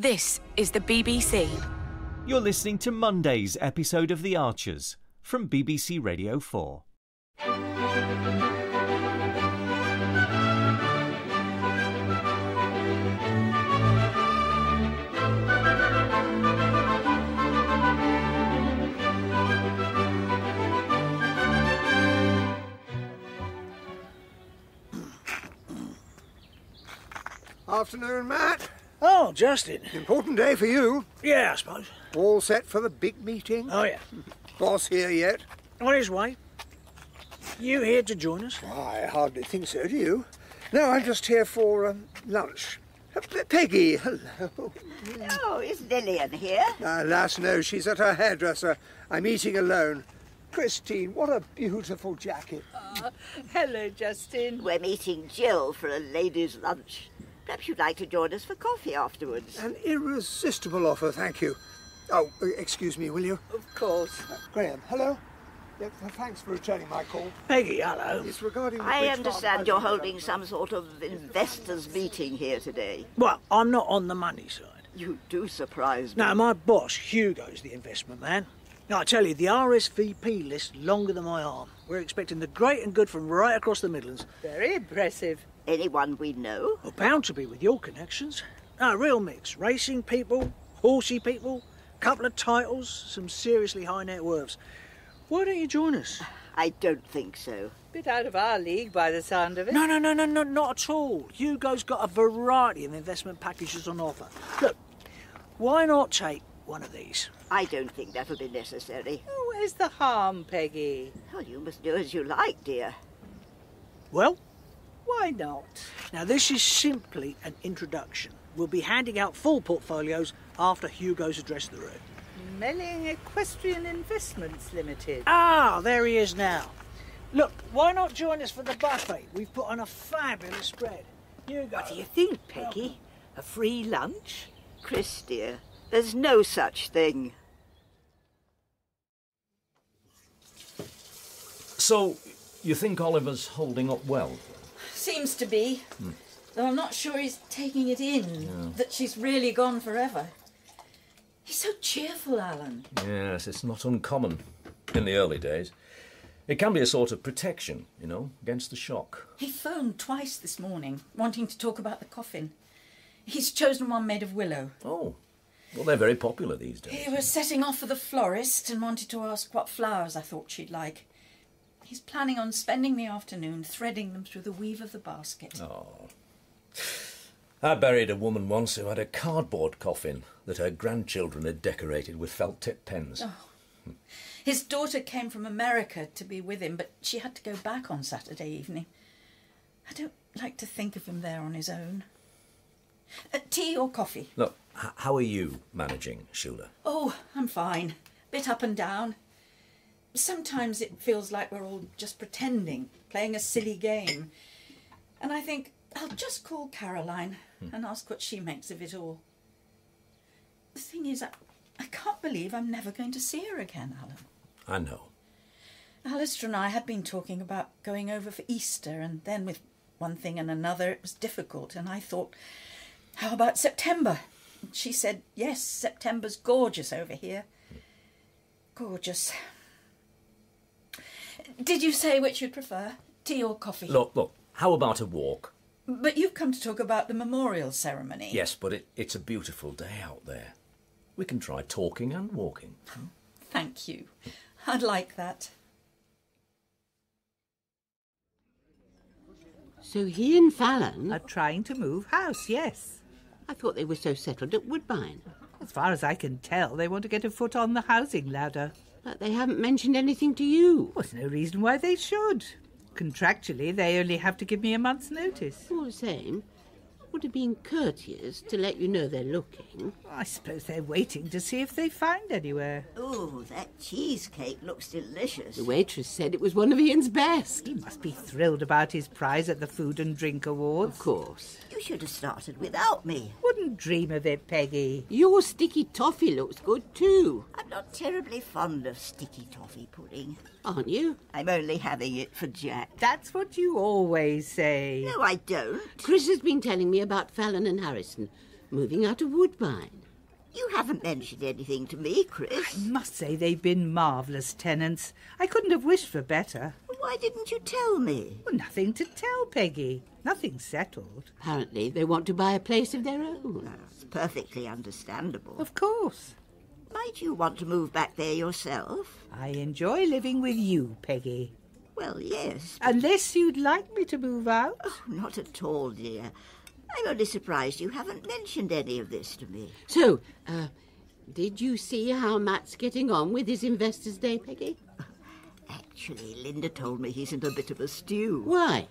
This is the BBC. You're listening to Monday's episode of The Archers from BBC Radio 4. Afternoon, Matt. Oh, Justin. Important day for you. Yeah, I suppose. All set for the big meeting? Oh, yeah. Boss here yet? On his way. You here to join us? I hardly think so, do you? No, I'm just here for lunch. Peggy, hello. Oh, is Lillian here? Alas, no, she's at her hairdresser. I'm eating alone. Christine, what a beautiful jacket. Hello, Justin. We're meeting Jill for a ladies' lunch. Perhaps you'd like to join us for coffee afterwards. An irresistible offer, thank you. Oh, excuse me, will you? Of course. Graham, hello. Yeah, thanks for returning my call. Peggy, hello. It's regarding... I understand you're holding some sort of investors' meeting here today. Well, I'm not on the money side. You do surprise me. No, my boss, Hugo's the investment man. Now, I tell you, the RSVP list's longer than my arm. We're expecting the great and good from right across the Midlands. Very impressive. Anyone we know? Well, bound to be with your connections. No, real mix. Racing people, horsey people, couple of titles, some seriously high net worths. Why don't you join us? I don't think so. Bit out of our league by the sound of it. No, not at all. Hugo's got a variety of investment packages on offer. Look, why not take one of these? I don't think that'll be necessary. Oh, where's the harm, Peggy? Well, you must do as you like, dear. Well? Why not? Now, this is simply an introduction. We'll be handing out full portfolios after Hugo's addressed the room. Melling Equestrian Investments Limited. Ah, there he is now. Look, why not join us for the buffet? We've put on a fabulous spread. Hugo. What do you think, Peggy? A free lunch? Chris, dear, there's no such thing. So, you think Oliver's holding up well? Seems to be. Though I'm not sure he's taking it in, that she's really gone forever. He's so cheerful, Alan. Yes, it's not uncommon in the early days. It can be a sort of protection, you know, against the shock. He phoned twice this morning, wanting to talk about the coffin. He's chosen one made of willow. Oh, well, they're very popular these days. He was setting off for the florist and wanted to ask what flowers I thought she'd like. He's planning on spending the afternoon threading them through the weave of the basket. Oh. I buried a woman once who had a cardboard coffin that her grandchildren had decorated with felt-tip pens. Oh. His daughter came from America to be with him, but she had to go back on Saturday evening. I don't like to think of him there on his own. Tea or coffee? Look, how are you managing, Shula? Oh, I'm fine. Bit up and down. Sometimes it feels like we're all just pretending, playing a silly game. And I think, I'll just call Caroline and ask what she makes of it all. The thing is, I can't believe I'm never going to see her again, Alan. I know. Alistair and I had been talking about going over for Easter, and then with one thing and another it was difficult, and I thought, how about September? And she said, yes, September's gorgeous over here. Gorgeous. Did you say which you'd prefer, tea or coffee? Look, how about a walk? But you've come to talk about the memorial ceremony. Yes, but it's a beautiful day out there. We can try talking and walking. Thank you. I'd like that. So he and Fallon Are trying to move house, yes. I thought they were so settled at Woodbine. As far as I can tell, they want to get a foot on the housing ladder. But they haven't mentioned anything to you. There's no reason why they should. Contractually, they only have to give me a month's notice. All the same, would have been courteous to let you know they're looking. I suppose they're waiting to see if they find anywhere. Oh, that cheesecake looks delicious. The waitress said it was one of Ian's best. He must be thrilled about his prize at the Food and Drink Awards. Of course. You should have started without me. Wouldn't dream of it, Peggy. Your sticky toffee looks good too. I'm not terribly fond of sticky toffee pudding. Aren't you? I'm only having it for Jack. That's what you always say. No, I don't. Chris has been telling me about Fallon and Harrison. moving out of Woodbine. You haven't mentioned anything to me, Chris. I must say they've been marvellous tenants. I couldn't have wished for better. Why didn't you tell me? Well, nothing to tell, Peggy. Nothing settled. Apparently they want to buy a place of their own. That's perfectly understandable. Of course. Might you want to move back there yourself? I enjoy living with you, Peggy. Well, yes. Unless you'd like me to move out. Oh, not at all, dear. I'm only surprised you haven't mentioned any of this to me. So, did you see how Matt's getting on with his Investors' Day, Peggy? Actually, Linda told me he's in a bit of a stew. Why?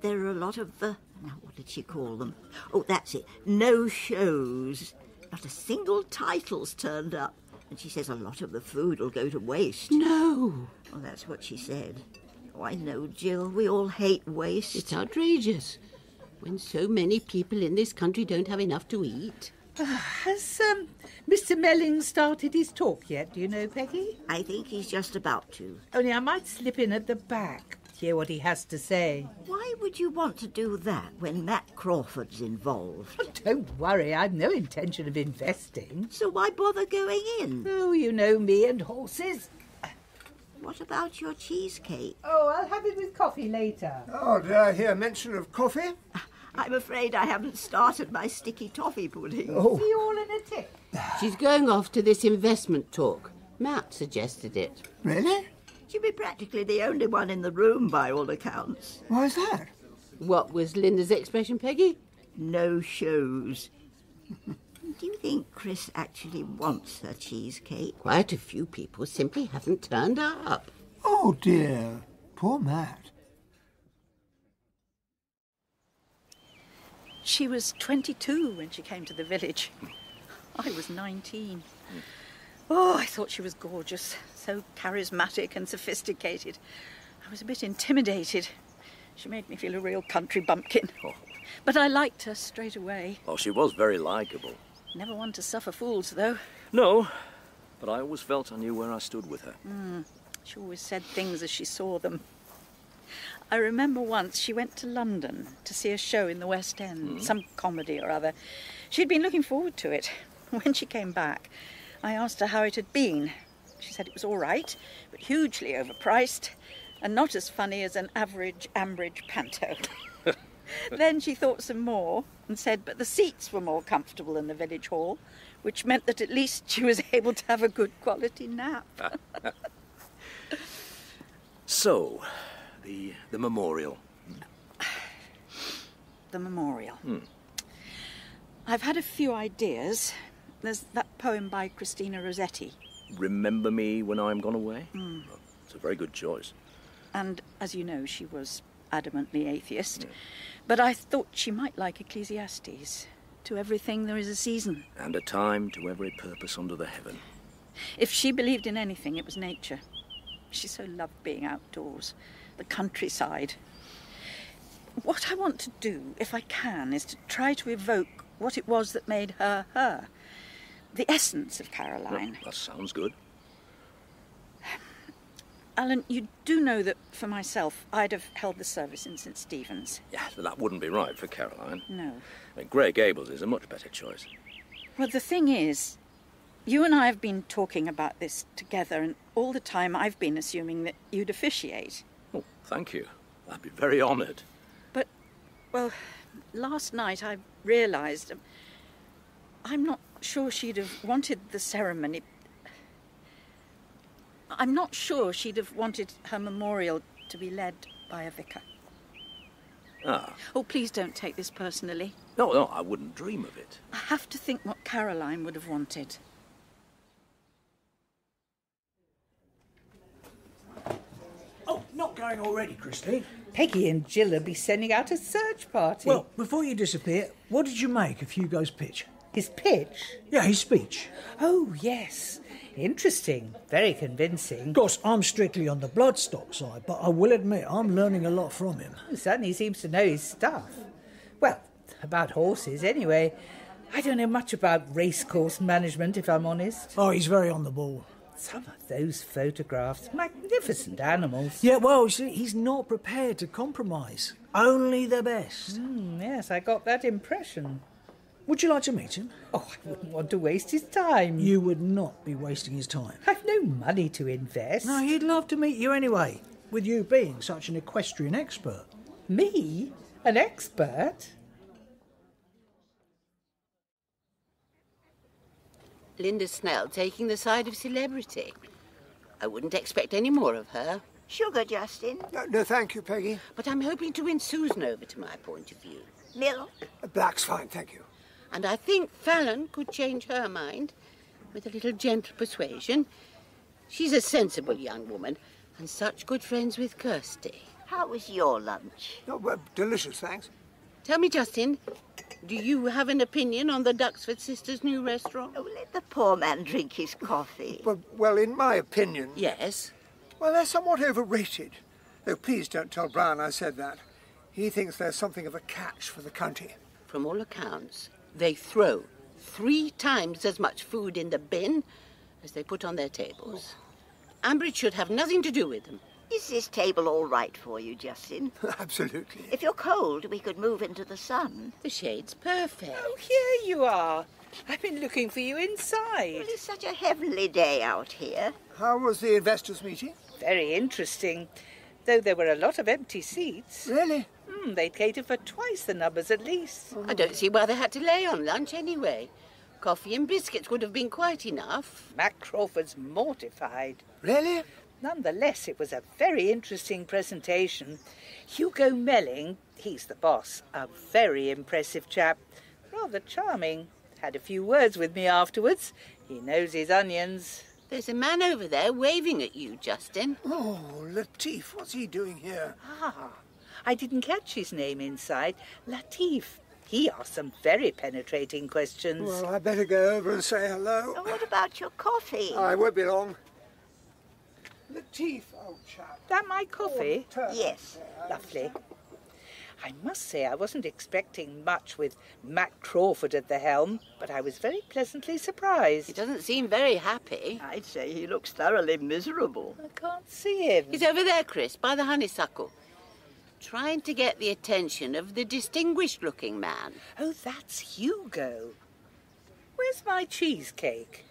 There are a lot of, now what did she call them? Oh, that's it, no-shows. Not a single title's turned up. And she says a lot of the food will go to waste. No. Well, that's what she said. Oh, I know, Jill, we all hate waste. It's outrageous. When so many people in this country don't have enough to eat. Has Mr. Melling started his talk yet, do you know, Peggy? I think he's just about to. Only I might slip in at the back, hear what he has to say. Why would you want to do that when Matt Crawford's involved? Oh, don't worry, I've no intention of investing. So why bother going in? Oh, you know me and horses. What about your cheesecake? Oh, I'll have it with coffee later. Oh, did I hear mention of coffee? I'm afraid I haven't started my sticky toffee pudding. Oh. See you all in a tick. She's going off to this investment talk. Matt suggested it. Really? She'll be practically the only one in the room by all accounts. Why's that? What was Linda's expression, Peggy? No shows. Do you think Chris actually wants her cheesecake? Quite a few people simply haven't turned up. Oh, dear. Poor Matt. She was 22 when she came to the village. I was 19. Oh, I thought she was gorgeous, so charismatic and sophisticated. I was a bit intimidated. She made me feel a real country bumpkin. Oh. But I liked her straight away. Well, she was very likeable. Never one to suffer fools, though. No, but I always felt I knew where I stood with her. She always said things as she saw them. I remember once she went to London to see a show in the West End, some comedy or other. She'd been looking forward to it. When she came back, I asked her how it had been. She said it was all right, but hugely overpriced, and not as funny as an average Ambridge panto. Then she thought some more and said, but the seats were more comfortable in the village hall, which meant that at least she was able to have a good quality nap. So, the memorial. The memorial. I've had a few ideas. There's that poem by Christina Rossetti. Remember me when I'm gone away? It's a very good choice. And, as you know, she was adamantly atheist. But I thought she might like Ecclesiastes. To everything there is a season. And a time to every purpose under the heaven. If she believed in anything, it was nature. She so loved being outdoors, the countryside. What I want to do, if I can, is to try to evoke what it was that made her her. The essence of Caroline. That sounds good. Alan, you do know that for myself, I'd have held the service in St. Stephen's. Yeah, but that wouldn't be right for Caroline. No. Grey Gables is a much better choice. Well, the thing is, you and I have been talking about this together, and all the time I've been assuming that you'd officiate. Oh, thank you. I'd be very honoured. But, well, last night I realised I'm not sure she'd have wanted the ceremony. I'm not sure she'd have wanted her memorial to be led by a vicar. Ah. Oh, please don't take this personally. No, I wouldn't dream of it. I have to think what Caroline would have wanted. Oh, not going already, Christine. Peggy and Jill will be sending out a search party. Well, before you disappear, what did you make of Hugo's pitch? His pitch? Yeah, his speech. Oh, yes. Interesting. Very convincing. Of course, I'm strictly on the bloodstock side, but I will admit I'm learning a lot from him. He certainly seems to know his stuff. Well, about horses, anyway. I don't know much about racecourse management, if I'm honest. Oh, he's very on the ball. Some of those photographs, magnificent animals. Yeah, well, see, he's not prepared to compromise. Only the best. Yes, I got that impression. Would you like to meet him? Oh, I wouldn't want to waste his time. You would not be wasting his time. I've no money to invest. No, he'd love to meet you anyway, with you being such an equestrian expert. Me? An expert? Linda Snell taking the side of celebrity. I wouldn't expect any more of her. Sugar, Justin? No, thank you, Peggy. But I'm hoping to win Susan over to my point of view. Milk? Black's fine, thank you. And I think Fallon could change her mind with a little gentle persuasion. She's a sensible young woman and such good friends with Kirsty. How was your lunch? Oh, well, delicious, thanks. Tell me, Justin, do you have an opinion on the Duxford Sisters' new restaurant? Oh, let the poor man drink his coffee. Well, in my opinion... Yes. Well, they're somewhat overrated. Though please don't tell Brown I said that. He thinks they're something of a catch for the county. From all accounts, they throw 3 times as much food in the bin as they put on their tables. Ambridge should have nothing to do with them. Is this table all right for you, Justin? Absolutely. If you're cold, we could move into the sun. The shade's perfect. Oh, here you are. I've been looking for you inside. Well, it's such a heavenly day out here. How was the investors' meeting? Very interesting. Though there were a lot of empty seats. Really? They catered for twice the numbers at least. I don't see why they had to lay on lunch anyway. Coffee and biscuits would have been quite enough. Mac Crawford's mortified. Really? Nonetheless, it was a very interesting presentation. Hugo Melling, he's the boss, a very impressive chap. Rather charming. Had a few words with me afterwards. He knows his onions. There's a man over there waving at you, Justin. Oh, Latif, what's he doing here? I didn't catch his name inside. Latif. He asked some very penetrating questions. Well, I better go over and say hello. And what about your coffee? I won't be long. Latif, old chap. That my coffee? Yes. Lovely. I must say I wasn't expecting much with Mac Crawford at the helm, but I was very pleasantly surprised. He doesn't seem very happy. I'd say he looks thoroughly miserable. I can't see him. He's over there, Chris, by the honeysuckle, trying to get the attention of the distinguished-looking man. Oh, that's Hugo. Where's my cheesecake?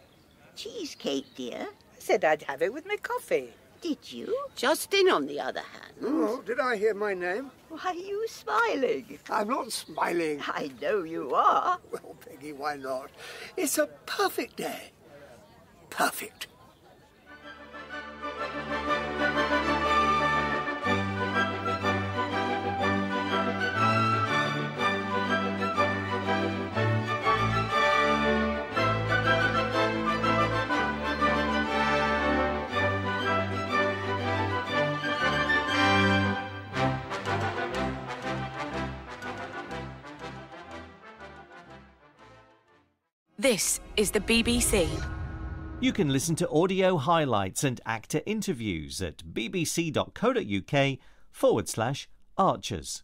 Cheesecake, dear? I said I'd have it with my coffee. Did you? Justin, on the other hand... Oh, did I hear my name? Why are you smiling? I'm not smiling. I know you are. Well, Peggy, why not? It's a perfect day. Perfect. This is the BBC. You can listen to audio highlights and actor interviews at bbc.co.uk/Archers.